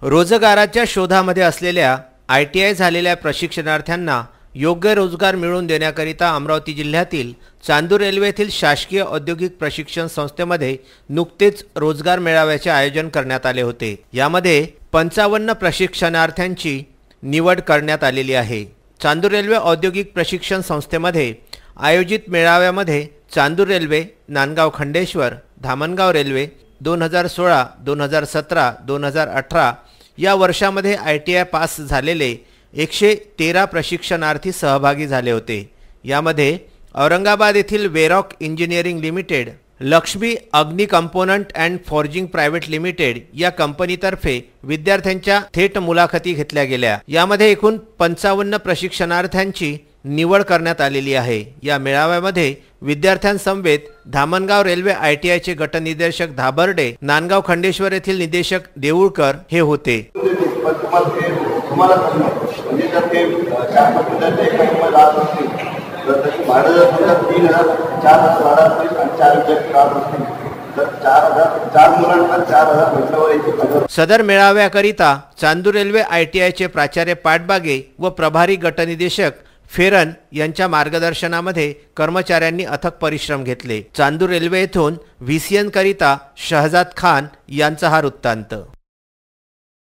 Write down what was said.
रोजगाराच्या शोधामध्ये असलेल्या ITI झालेल्या प्रशिक्षणार्थ्यांना योग्य रोजगार मिळवून देण्याकरिता अमरावती जिल्ह्यातील चांदूर रेल्वे येथील शासकीय औद्योगिक प्रशिक्षण संस्थेमध्ये नुकतेच रोजगार मेळाव्याचे आयोजन करण्यात आले होते। यामध्ये 55 प्रशिक्षणार्थ्यांची निवड करण्यात आलेली आहे। चांदूर रेल्वे औद्योगिक प्रशिक्षण संस्थेमध्ये आयोजित मेळाव्यामध्ये चांदूर रेल्वे, नांदगाव खंडेश्वर, धामणगाव रेल्वे 2016, 2017, 2018 या वर्षामध्ये ITI पास झालेले 113 प्रशिक्षणार्थी सहभागी झाले होते। यामध्ये औरंगाबाद येथील वेरॉक इंजिनिअरिंग लिमिटेड, लक्ष्मी अग्नि component and forging private limited या कंपनीतर्फे विद्यार्थ्यांच्या थेट मुलाखती घेतल्या गेल्या। यामध्ये एकूण 55 प्रशिक्षणार्थ्यांची निवड करण्यात आलेली आहे। या मेळाव्यामध्ये विद्यार्थ्यांसमवेत धामणगाव रेल्वे ITI चे गटनिदेशक धाबर्डे, नांदगाव खंडेश्वर येथील निदेशक देऊळकर हे होते। सदर मेळाव्याकरिता चांदूर रेल्वे ITI चे प्राचार्य पाटबागे व प्रभारी गटनिदेशक फेरन यांच्या मार्गदर्शनामध्ये कर्मचाऱ्यांनी अथक परिश्रम घेतले। चांदूर रेल्वे येथून VCN करिता शहजाद खान यांचा हा वृत्तांत।